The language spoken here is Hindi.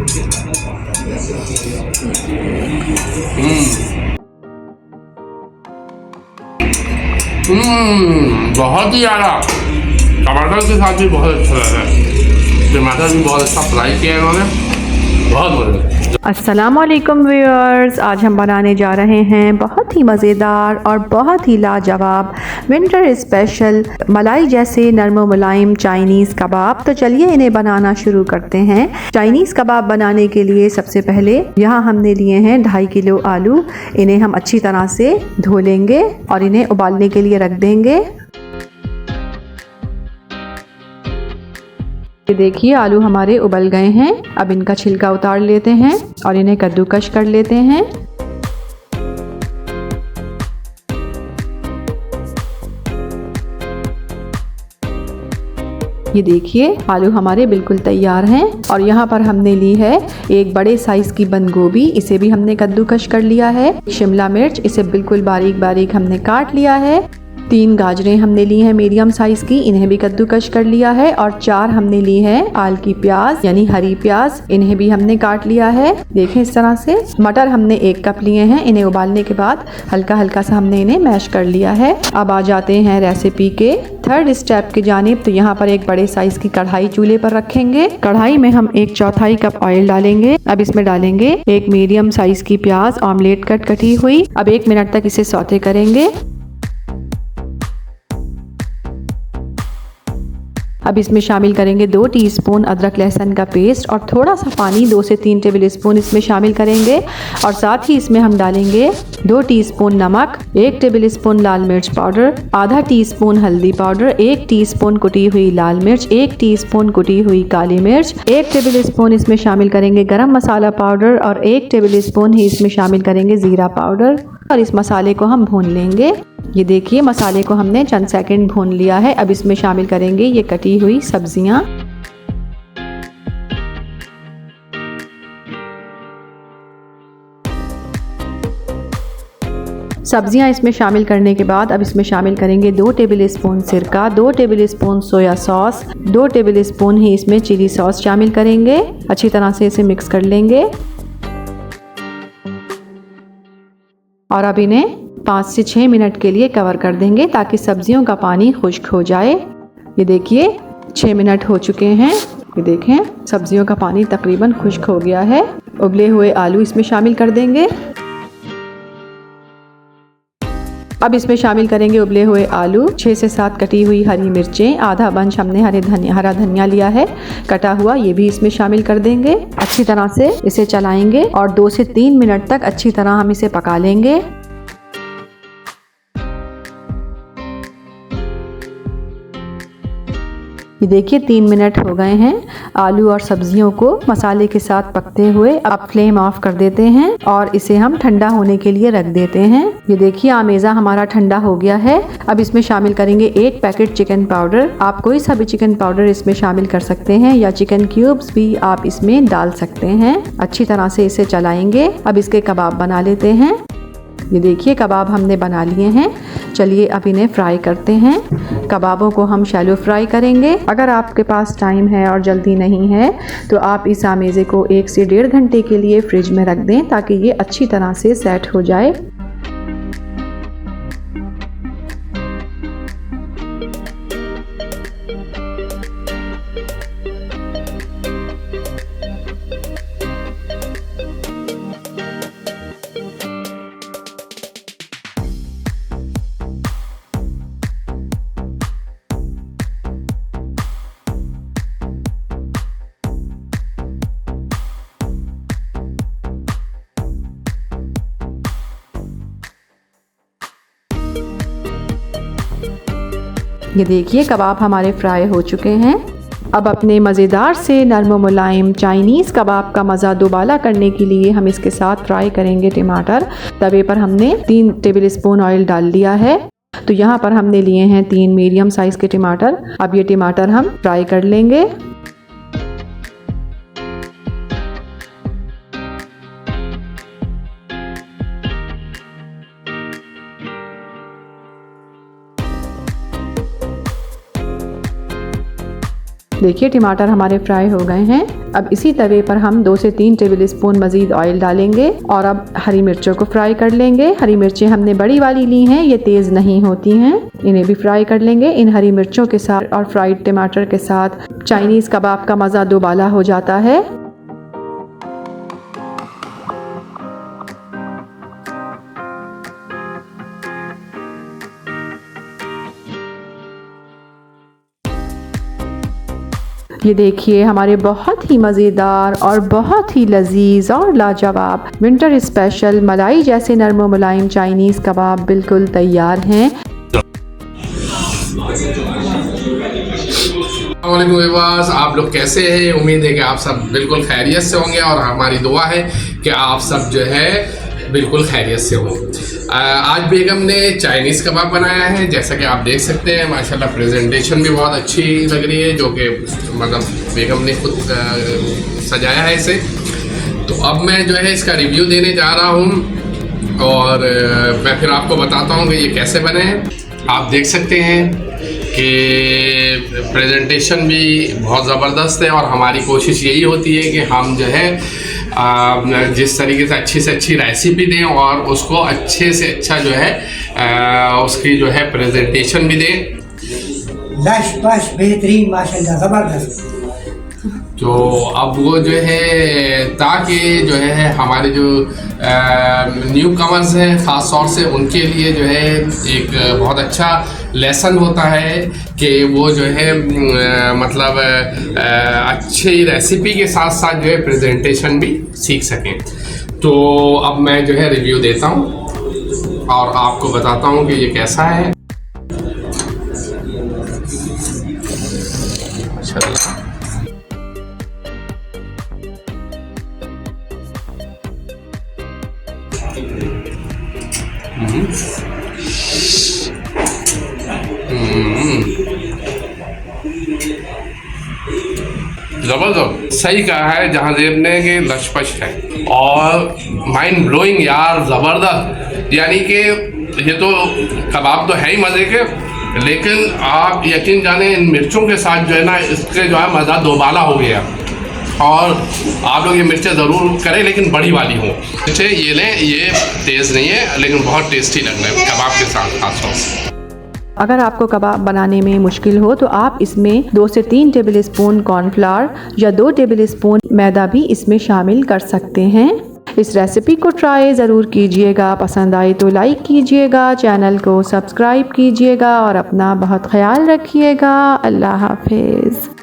बहुत ही ज़्यादा टमाटर के साथ भी बहुत अच्छा लग रहा है। टमाटर भी बहुत अच्छा फ्राई किया है इन्होंने, बहुत मज़े। अस्सलामुअलैकुम व्यूअर्स, आज हम बनाने जा रहे हैं बहुत ही मज़ेदार और बहुत ही लाजवाब विंटर स्पेशल मलाई जैसे नरम मुलायम चाइनीज़ कबाब। तो चलिए इन्हें बनाना शुरू करते हैं। चाइनीज़ कबाब बनाने के लिए सबसे पहले यहाँ हमने लिए हैं 2.5 किलो आलू। इन्हें हम अच्छी तरह से धो लेंगे और इन्हें उबालने के लिए रख देंगे। देखिए आलू हमारे उबल गए हैं। अब इनका छिलका उतार लेते हैं और इन्हें कद्दूकश कर लेते हैं। ये देखिए आलू हमारे बिल्कुल तैयार हैं। और यहाँ पर हमने ली है एक बड़े साइज की बंद गोभी, इसे भी हमने कद्दूकश कर लिया है। शिमला मिर्च, इसे बिल्कुल बारीक बारीक हमने काट लिया है। 3 गाजरें हमने ली हैं मीडियम साइज की, इन्हें भी कद्दूकश कर लिया है। और 4 हमने ली है आल की प्याज यानी हरी प्याज, इन्हें भी हमने काट लिया है। देखें इस तरह से। मटर हमने 1 कप लिए हैं, इन्हें उबालने के बाद हल्का हल्का सा हमने इन्हें मैश कर लिया है। अब आ जाते हैं रेसिपी के 3rd स्टेप की जानिब। तो यहाँ पर एक बड़े साइज की कढ़ाई चूल्हे पर रखेंगे। कढ़ाई में हम 1/4 कप ऑयल डालेंगे। अब इसमें डालेंगे एक मीडियम साइज की प्याज ऑमलेट कट कटी हुई। अब 1 मिनट तक इसे सौते करेंगे। अब इसमें शामिल करेंगे 2 टीस्पून अदरक लहसुन का पेस्ट और थोड़ा सा पानी, 2 से 3 टेबल स्पून इसमें शामिल करेंगे। और साथ ही इसमें हम डालेंगे 2 टीस्पून नमक, 1 टेबल स्पून लाल मिर्च पाउडर, आधा टीस्पून हल्दी पाउडर, 1 टीस्पून कुटी हुई लाल मिर्च, 1 टीस्पून कुटी हुई काली मिर्च, 1 टेबल स्पून इसमें शामिल करेंगे गरम मसाला पाउडर और 1 टेबल स्पून ही इसमें शामिल करेंगे जीरा पाउडर। और इस मसाले को हम भून लेंगे। ये देखिए मसाले को हमने चंद सेकंड भून लिया है। अब इसमें शामिल करेंगे ये कटी हुई सब्जियां। सब्जियां इसमें शामिल करने के बाद अब इसमें शामिल करेंगे 2 टेबल स्पून सिरका, 2 tablespoon soya sauce, 2 tablespoon ही इसमें चिली सॉस शामिल करेंगे। अच्छी तरह से इसे मिक्स कर लेंगे और अब इन्हें 5 से 6 मिनट के लिए कवर कर देंगे ताकि सब्जियों का पानी खुश्क हो जाए। ये देखिए 6 मिनट हो चुके हैं। ये देखें सब्जियों का पानी तकरीबन खुश्क हो गया है। उबले हुए आलू इसमें शामिल कर देंगे। अब इसमें शामिल करेंगे उबले हुए आलू, 6 से 7 कटी हुई हरी मिर्चें, आधा बंच हमने हरा धनिया लिया है कटा हुआ, ये भी इसमें शामिल कर देंगे। अच्छी तरह से इसे चलाएंगे और 2 से 3 मिनट तक अच्छी तरह हम इसे पका लेंगे। ये देखिए 3 मिनट हो गए हैं आलू और सब्जियों को मसाले के साथ पकते हुए। अब फ्लेम ऑफ कर देते हैं और इसे हम ठंडा होने के लिए रख देते हैं। ये देखिए आमेज़ा हमारा ठंडा हो गया है। अब इसमें शामिल करेंगे 1 पैकेट चिकन पाउडर। आप कोई सा भी चिकन पाउडर इसमें शामिल कर सकते हैं या चिकन क्यूब्स भी आप इसमें डाल सकते हैं। अच्छी तरह से इसे चलाएंगे। अब इसके कबाब बना लेते हैं। ये देखिए कबाब हमने बना लिए हैं। चलिए अब इन्हें फ्राई करते हैं। कबाबों को हम शैलो फ्राई करेंगे। अगर आपके पास टाइम है और जल्दी नहीं है तो आप इस आमेज़े को 1 से 1.5 घंटे के लिए फ्रिज में रख दें ताकि ये अच्छी तरह से सेट हो जाए। ये देखिए कबाब हमारे फ्राई हो चुके हैं। अब अपने मज़ेदार से नरम मुलायम चाइनीज़ कबाब का मज़ा दोबाला करने के लिए हम इसके साथ फ्राई करेंगे टमाटर। तवे पर हमने 3 टेबल स्पून ऑयल डाल दिया है। तो यहाँ पर हमने लिए हैं 3 मीडियम साइज़ के टमाटर। अब ये टमाटर हम फ्राई कर लेंगे। देखिए टमाटर हमारे फ्राई हो गए हैं। अब इसी तवे पर हम 2 से 3 टेबल स्पून मज़ीद ऑयल डालेंगे और अब हरी मिर्चों को फ्राई कर लेंगे। हरी मिर्चें हमने बड़ी वाली ली हैं, ये तेज़ नहीं होती हैं। इन्हें भी फ्राई कर लेंगे। इन हरी मिर्चों के साथ और फ्राइड टमाटर के साथ चाइनीज़ कबाब का मज़ा दोबाला हो जाता है। ये देखिए हमारे बहुत ही मज़ेदार और बहुत ही लजीज और लाजवाब विंटर स्पेशल मलाई जैसे नरम मुलायम चाइनीज़ कबाब बिल्कुल तैयार हैं। आप लोग कैसे हैं? उम्मीद है कि आप सब बिल्कुल खैरियत से होंगे और हमारी दुआ है कि आप सब जो है बिल्कुल खैरियत से होंगे। आज बेगम ने चाइनीज़ कबाब बनाया है, जैसा कि आप देख सकते हैं। माशाल्लाह प्रेजेंटेशन भी बहुत अच्छी लग रही है, जो कि मतलब बेगम ने खुद सजाया है इसे। तो अब मैं जो है इसका रिव्यू देने जा रहा हूँ और मैं फिर आपको बताता हूँ कि ये कैसे बने हैं। आप देख सकते हैं कि प्रेजेंटेशन भी बहुत ज़बरदस्त है और हमारी कोशिश यही होती है कि हम जो है जिस तरीके से अच्छी रेसिपी दें और उसको अच्छे से अच्छा जो है उसकी जो है प्रेजेंटेशन भी दें। लश पश बेहतरीन माशाल्लाह ज़बरदस्त। तो अब वो जो है ताकि जो है हमारे जो न्यू कमर्स हैं ख़ास तौर से उनके लिए जो है एक बहुत अच्छा लेसन होता है कि वो जो है मतलब अच्छी रेसिपी के साथ साथ जो है प्रेजेंटेशन भी सीख सकें। तो अब मैं जो है रिव्यू देता हूँ और आपको बताता हूँ कि ये कैसा है। जबरदस्त सही कहा है जहाँ जेब ने कि लशपश है और माइंड ब्लोइंग यार, ज़बरदस्त। यानी कि ये तो कबाब तो है ही मज़े के, लेकिन आप यकीन जाने इन मिर्चों के साथ जो है ना इसके जो है मज़ा दोबाला हो गया। और आप लोग ये मिर्चें ज़रूर करें लेकिन बड़ी वाली हों। मिर्चें ये लें, ये तेज़ नहीं है लेकिन बहुत टेस्टी लग रहा है कबाब के साथ खास तौर से। अगर आपको कबाब बनाने में मुश्किल हो तो आप इसमें 2 से 3 टेबल स्पून कॉर्नफ्लावर या 2 टेबल स्पून मैदा भी इसमें शामिल कर सकते हैं। इस रेसिपी को ट्राई ज़रूर कीजिएगा। पसंद आए तो लाइक कीजिएगा, चैनल को सब्सक्राइब कीजिएगा और अपना बहुत ख्याल रखिएगा। अल्लाह हाफिज़।